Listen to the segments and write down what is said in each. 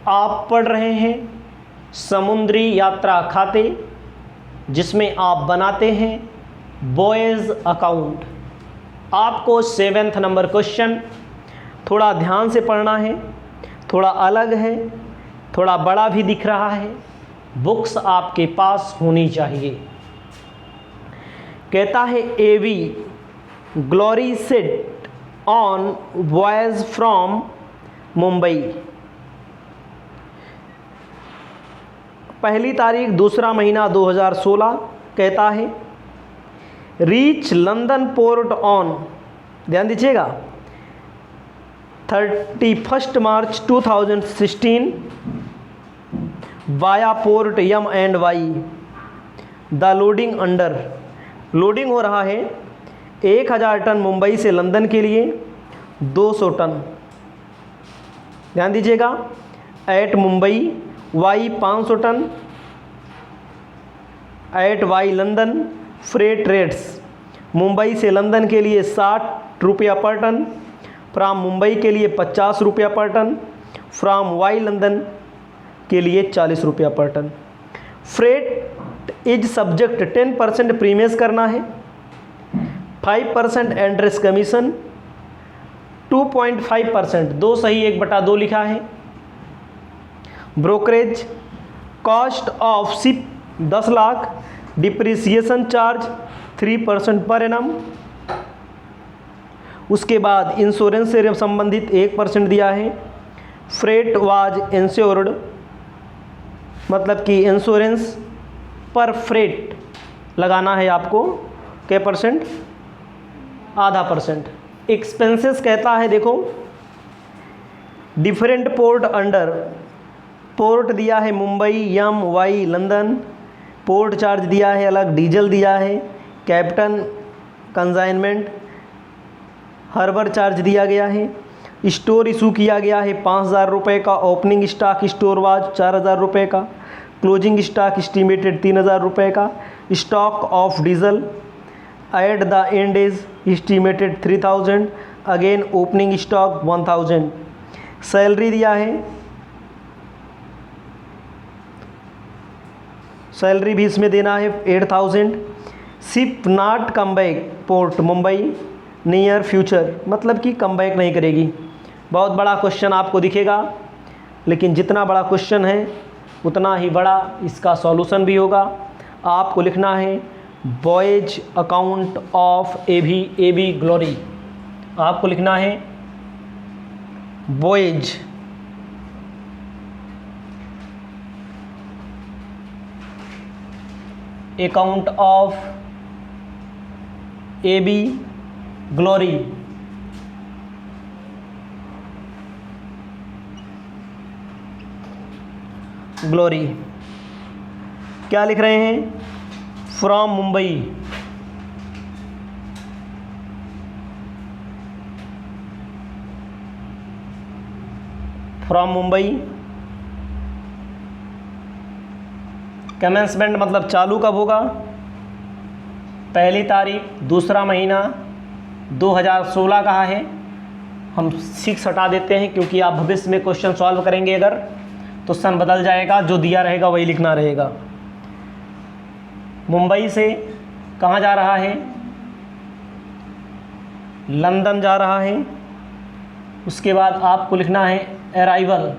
आप पढ़ रहे हैं समुद्री यात्रा खाते, जिसमें आप बनाते हैं बॉयज़ अकाउंट। आपको 7th नंबर क्वेश्चन थोड़ा ध्यान से पढ़ना है, थोड़ा अलग है, थोड़ा बड़ा भी दिख रहा है, बुक्स आपके पास होनी चाहिए। कहता है AV Glory set on voyage from Mumbai. पहली तारीख दूसरा महीना 2016। कहता है रीच लंदन पोर्ट ऑन, ध्यान दीजिएगा, 31 March 2016 via port M and Y. The loading under, loading हो रहा है 1000 टन मुंबई से लंदन के लिए, 200 टन, ध्यान दीजिएगा, at Mumbai, Y 500 ton, at Y London. Freight rates, Mumbai से लंदन के लिए 60 रुपया पर टन, फ्राम मुंबई के लिए 50 रुपया पर टन, फ्राम वाई लंदन के लिए 40 रुपया पर टन। फ्रेट इज सब्जेक्ट 10% प्रीमियस करना है, 5% एंट्रेस कमीशन, 2.5%, 2 सही 1/2 लिखा है। Brokerage cost of ship 10 lakh, depreciation charge 3% per annum. उसके बाद इंश्योरेंस से संबंधित 1% दिया है। फ्रेट वाज इंश्योर्ड, मतलब कि इंश्योरेंस पर फ्रेट लगाना है आपको क्या परसेंट, %. एक्सपेंसेस कहता है देखो डिफरेंट पोर्ट अंडर, पोर्ट दिया है मुंबई, यम, वाई, लंदन, पोर्ट चार्ज दिया है अलग, डीजल दिया है, कैप्टन कंसाइनमेंट, हार्बर चार्ज दिया गया है। स्टोर इशू किया गया है 5000 रुपये का, ओपनिंग स्टॉक स्टोर वाज 4000 रुपये का, क्लोजिंग स्टॉक एस्टिमेटेड 3000 रुपये का, stock of diesel at the end is estimated 3000, again opening stock 1000। Salary दिया है, सैलरी भी इसमें देना है 8000। Ship not come back port Mumbai near future, मतलब कि कम बैक नहीं करेगी। बहुत बड़ा क्वेश्चन आपको दिखेगा, लेकिन जितना बड़ा क्वेश्चन है उतना ही बड़ा इसका सॉल्यूशन भी होगा। आपको लिखना है voyage account of AV Glory, आपको लिखना है voyage account of AV Glory. Glory क्या लिख रहे हैं, from Mumbai, from Mumbai. Commencement मतलब चालू कब होगा, पहली तारीख दूसरा महीना 2016 कहा है। हम 6 हटा देते हैं क्योंकि आप भविष्य में क्वेश्चन सॉल्व करेंगे अगर, तो सन बदल जाएगा, जो दिया रहेगा वही लिखना रहेगा। मुंबई से कहाँ जा रहा है, लंदन जा रहा है। उसके बाद आपको लिखना है अराइवल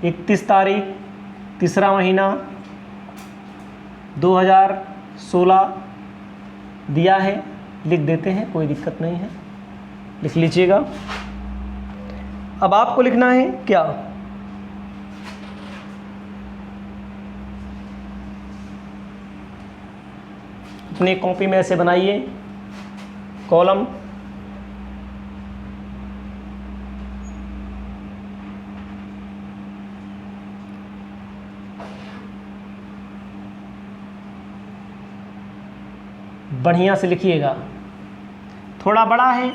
31 तारीख तीसरा महीना 2016 दिया है, लिख देते हैं, कोई दिक्कत नहीं है, लिख लीजिएगा। अब आपको लिखना है क्या, अपनी कॉपी में ऐसे बनाइए कॉलम, बढ़िया से लिखिएगा। थोड़ा बड़ा है,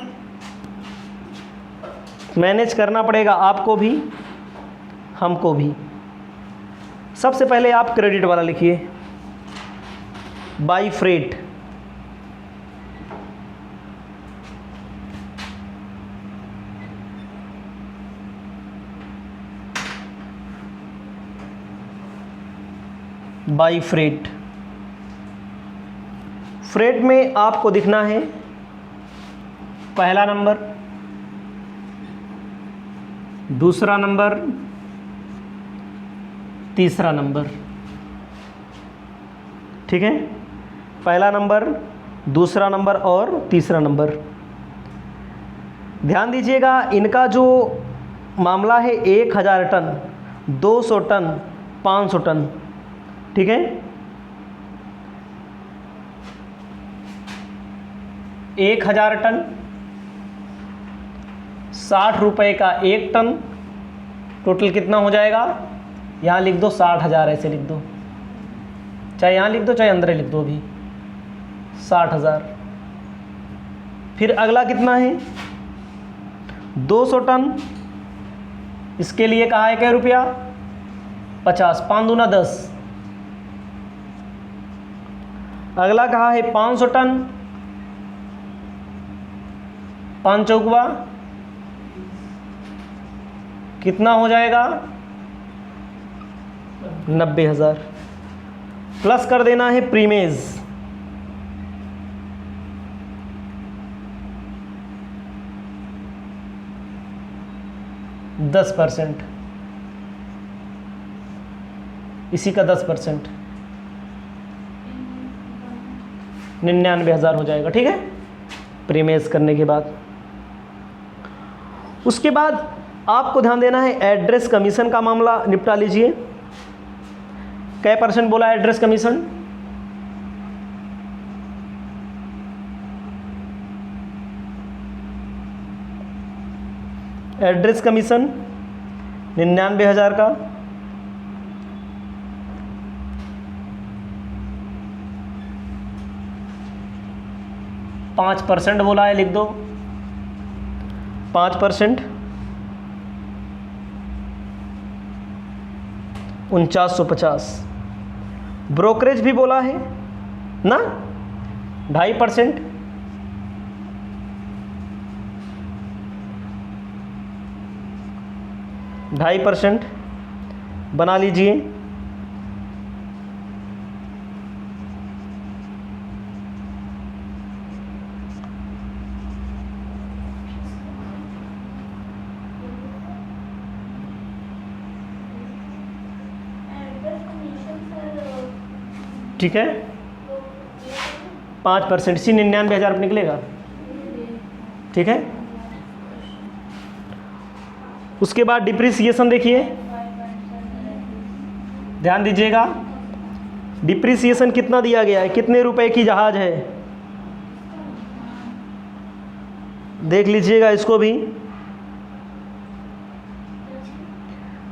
मैनेज करना पड़ेगा आपको भी हमको भी। सबसे पहले आप क्रेडिट वाला लिखिए, by freight, by freight. Freight में आपको दिखना है पहला नंबर, दूसरा नंबर, तीसरा नंबर। ठीक है, पहला नंबर, दूसरा नंबर और तीसरा नंबर। ध्यान दीजिएगा, इनका जो मामला है 1000 टन, 200 टन, 500 टन। ठीक है, 1000 टन, 60 रुपये का 1 टन, टोटल कितना हो जाएगा? यहाँ लिख दो 60,000, ऐसे लिख दो, चाहे यहाँ लिख दो चाहे अंदर लिख दो अभी, 60,000। फिर अगला कितना है? 200 टन, इसके लिए कहा है क्या रुपया? 50, 5 दूना 10। अगला कहा है 500 टन, 5 चौकवा कितना हो जाएगा? 90,000। प्लस कर देना है प्रीमेज, %10, इसी का 10%, 99,000 हो जाएगा। ठीक है, प्रीमेज करने के बाद उसके बाद आपको ध्यान देना है एड्रेस कमीशन का मामला निपटा लीजिए। क्या % बोला एड्रेस कमीशन? एड्रेस कमीशन 99,000 का, %5 बोला है, लिख दो 5%, 4950। ब्रोकरेज भी बोला है ना, 2.5%, %2.5 बना लीजिए। ठीक है, 5%, इसी 99,000 निकलेगा। ठीक है, उसके बाद डिप्रिसिएशन देखिए, ध्यान दीजिएगा, डिप्रिसिएशन कितना दिया गया है, कितने रुपए की जहाज है, देख लीजिएगा इसको भी।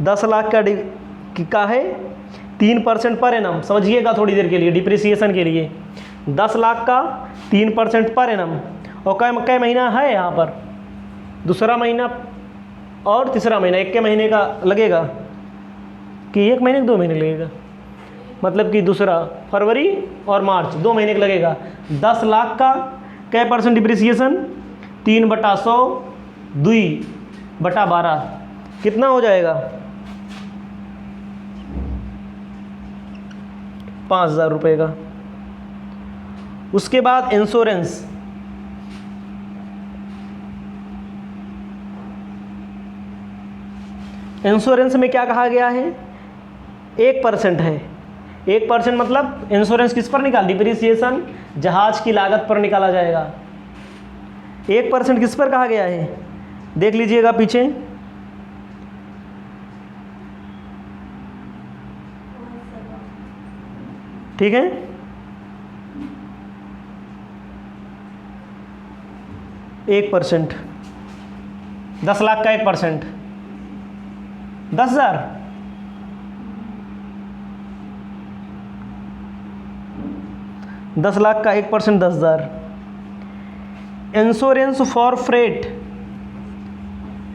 10 लाख का है, 3% पर एनम, समझिएगा थोड़ी देर के लिए डिप्रिसिएशन के लिए। 10 लाख का 3% पर एनम, और कै महीना है यहाँ पर? दूसरा महीना और तीसरा महीना, एक के महीने का लगेगा कि 1 महीने 2 महीने लगेगा? मतलब कि दूसरा फरवरी और मार्च 2 महीने का लगेगा। 10 लाख का कै % डिप्रिसिएशन? 3/100, 2/12 कितना हो जाएगा? 5,000 रुपये का। उसके बाद इंश्योरेंस, इंश्योरेंस में क्या कहा गया है? 1% है। 1% मतलब इंश्योरेंस किस पर निकाल? डिप्रिसिएशन जहाज की लागत पर निकाला जाएगा। 1% किस पर कहा गया है? देख लीजिएगा पीछे, ठीक है। एक %, 10 लाख का 1%, 10,000। दस लाख का 1% 10,000। इंश्योरेंस फॉर फ्रेट,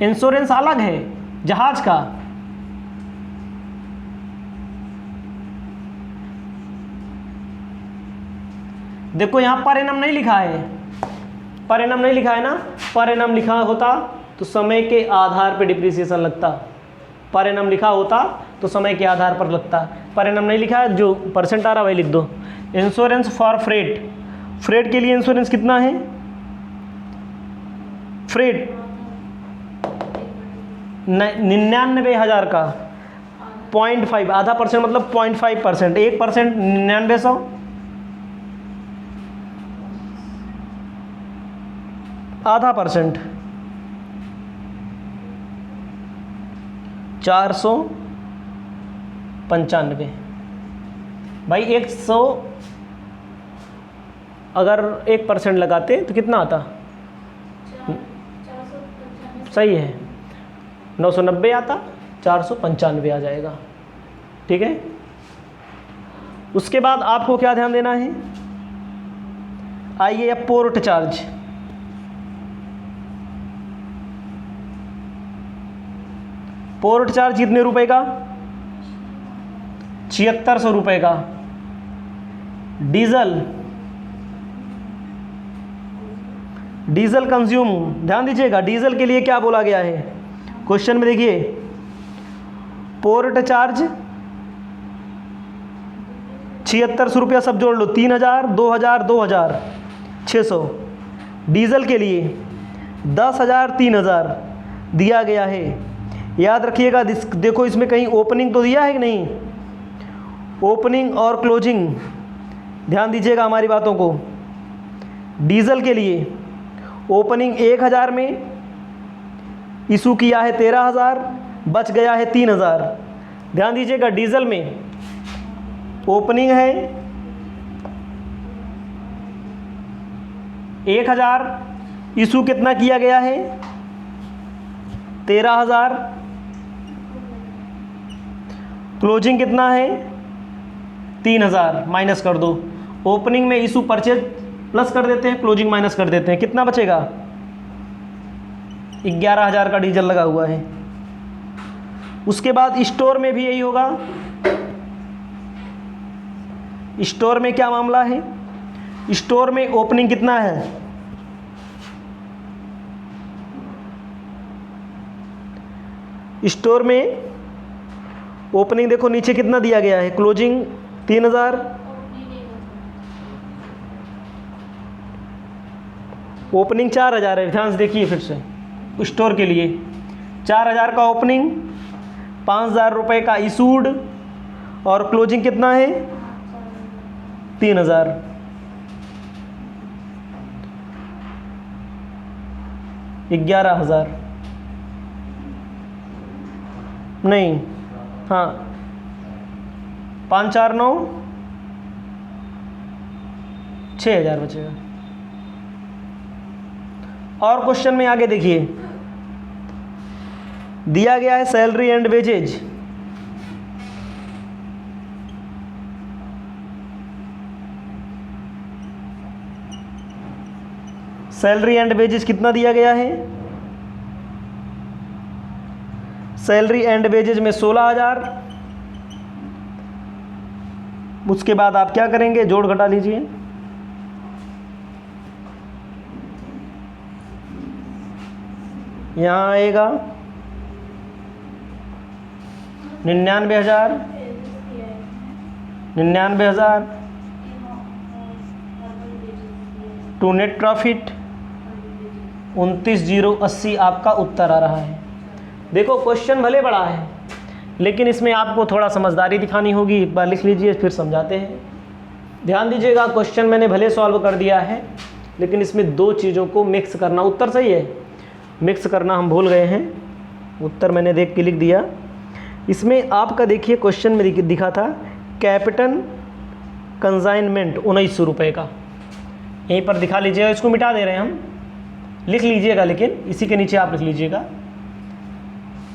इंश्योरेंस अलग है जहाज का। देखो यहाँ पर एनम नहीं लिखा है, पर एनम नहीं लिखा है ना, पर एनम लिखा होता तो समय के आधार पे डिप्रिसिएशन लगता। पर एनम लिखा होता तो समय के आधार पर लगता, पर एनम नहीं लिखा है, जो परसेंट आ रहा वही लिख दो। इंश्योरेंस फॉर फ्रेट, फ्रेट के लिए इंश्योरेंस कितना है? फ्रेट 99,000 का 0.5, आधा परसेंट मतलब 0.5%, 1%, 9900, आधा परसेंट 495। भाई 100 अगर 1% लगाते तो कितना आता? सही है, 990 आता, 495 आ जाएगा। ठीक है, उसके बाद आपको क्या ध्यान देना है? आइए अब पोर्ट चार्ज। पोर्ट चार्ज कितने रुपए का? 7600 रुपए का। डीजल कंज्यूम, ध्यान दीजिएगा, डीजल के लिए क्या बोला गया है क्वेश्चन में? देखिए, पोर्ट चार्ज 7600 रुपया, सब जोड़ लो, 3000, 2000, 2000, 600। डीजल के लिए 10,000, 3,000 दिया गया है। याद रखिएगा, देखो इसमें कहीं ओपनिंग तो दिया है कि नहीं? ओपनिंग और क्लोजिंग, ध्यान दीजिएगा हमारी बातों को। डीजल के लिए ओपनिंग 1000 में इशू किया है 13,000, बच गया है 3,000। ध्यान दीजिएगा, डीजल में ओपनिंग है 1000, इशू कितना किया गया है? 13,000। क्लोजिंग कितना है? 3,000, माइनस कर दो। ओपनिंग में इशू परचेज प्लस कर देते हैं, क्लोजिंग माइनस कर देते हैं, कितना बचेगा? 11,000 का डीजल लगा हुआ है। उसके बाद स्टोर में भी यही होगा। स्टोर में क्या मामला है? स्टोर में ओपनिंग कितना है? स्टोर में ओपनिंग देखो नीचे कितना दिया गया है, क्लोजिंग 3,000, ओपनिंग 4,000 है। ध्यान से देखिए फिर से, स्टोर के लिए 4,000 का ओपनिंग, 5,000 रुपये का इशूड, और क्लोजिंग कितना है? 3,000। $11,000 नहीं, हाँ, 5, 4, 9, 6,000 बचेगा। और क्वेश्चन में आगे देखिए, दिया गया है salary and wages. Salary and wages कितना दिया गया है? सैलरी एंड वेजेज में 16,000। उसके बाद आप क्या करेंगे? जोड़ घटा लीजिए। यहाँ आएगा 99,000, 99,000 टू नेट प्रॉफिट 29,080 आपका उत्तर आ रहा है। देखो क्वेश्चन भले बड़ा है, लेकिन इसमें आपको थोड़ा समझदारी दिखानी होगी। एक बार लिख लीजिए, फिर समझाते हैं। ध्यान दीजिएगा, क्वेश्चन मैंने भले सॉल्व कर दिया है, लेकिन इसमें दो चीज़ों को मिक्स करना, उत्तर सही है, मिक्स करना हम भूल गए हैं। उत्तर मैंने देख के लिख दिया। इसमें आपका देखिए क्वेश्चन में दिखा था कैपिटल कंसाइनमेंट 1900 रुपये का, यहीं पर दिखा लीजिएगा। इसको मिटा दे रहे हैं हम, लिख लीजिएगा, लेकिन इसी के नीचे आप लिख लीजिएगा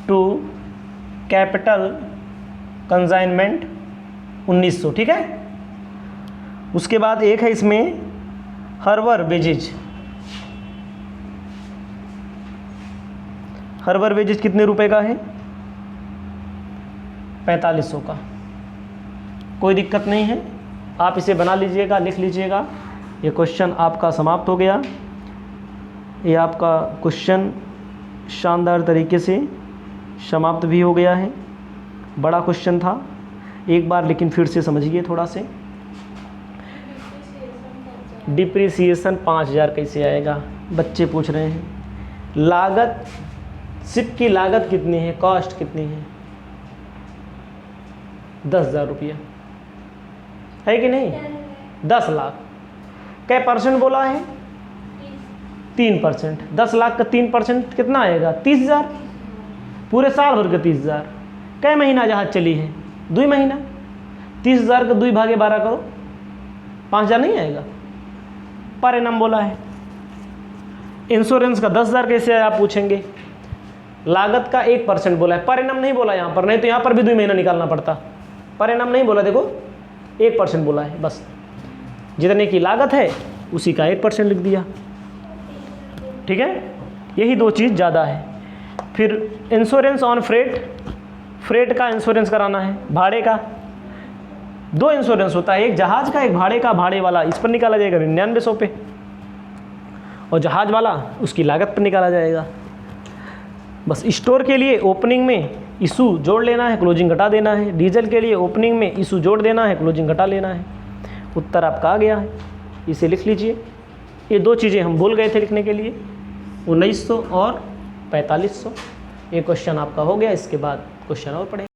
टू कैपिटल कंसाइनमेंट 1900, ठीक है। उसके बाद एक है इसमें हर्बर वेजेज। हर्बर वेजेज कितने रुपए का है? 4500 का। कोई दिक्कत नहीं है, आप इसे बना लीजिएगा, लिख लीजिएगा। ये क्वेश्चन आपका समाप्त हो गया। ये आपका क्वेश्चन शानदार तरीके से समाप्त भी हो गया है। बड़ा क्वेश्चन था एक बार, लेकिन फिर से समझिए थोड़ा से। डिप्रिसिएशन 5000 कैसे आएगा, बच्चे पूछ रहे हैं। लागत, शिप की लागत कितनी है, कॉस्ट कितनी है? 10,000 रुपया है कि नहीं? 10 लाख। क्या परसेंट बोला है? 3%। 10 लाख का 3% कितना आएगा? 30,000। पूरे साल भर का 30,000। कै महीना जहाज चली है? 2 महीना। 30,000 का 2 भागे 12 करो, 5,000 नहीं आएगा? पर एनम बोला है। इंश्योरेंस का 10,000 कैसे आया आप पूछेंगे। लागत का 1% बोला है, पर एनम नहीं बोला यहाँ पर, नहीं तो यहाँ पर भी 2 महीना निकालना पड़ता। पर एनम नहीं बोला, देखो 1% बोला है बस। जितने की लागत है उसी का 1% लिख दिया। ठीक है, यही 2 चीज़ ज़्यादा है। फिर इंश्योरेंस ऑन फ्रेट, फ्रेट का इंश्योरेंस कराना है। भाड़े का 2 इंश्योरेंस होता है, एक जहाज का, एक भाड़े का। भाड़े वाला इस पर निकाला जाएगा 9900 पे, और जहाज वाला उसकी लागत पर निकाला जाएगा। बस स्टोर के लिए ओपनिंग में इशू जोड़ लेना है, क्लोजिंग घटा देना है। डीजल के लिए ओपनिंग में इशू जोड़ देना है, क्लोजिंग घटा लेना है। उत्तर आपका आ गया है, इसे लिख लीजिए। ये 2 चीज़ें हम भूल गए थे लिखने के लिए, 1900 और 4500। ये क्वेश्चन आपका हो गया। इसके बाद क्वेश्चन और पढ़ें।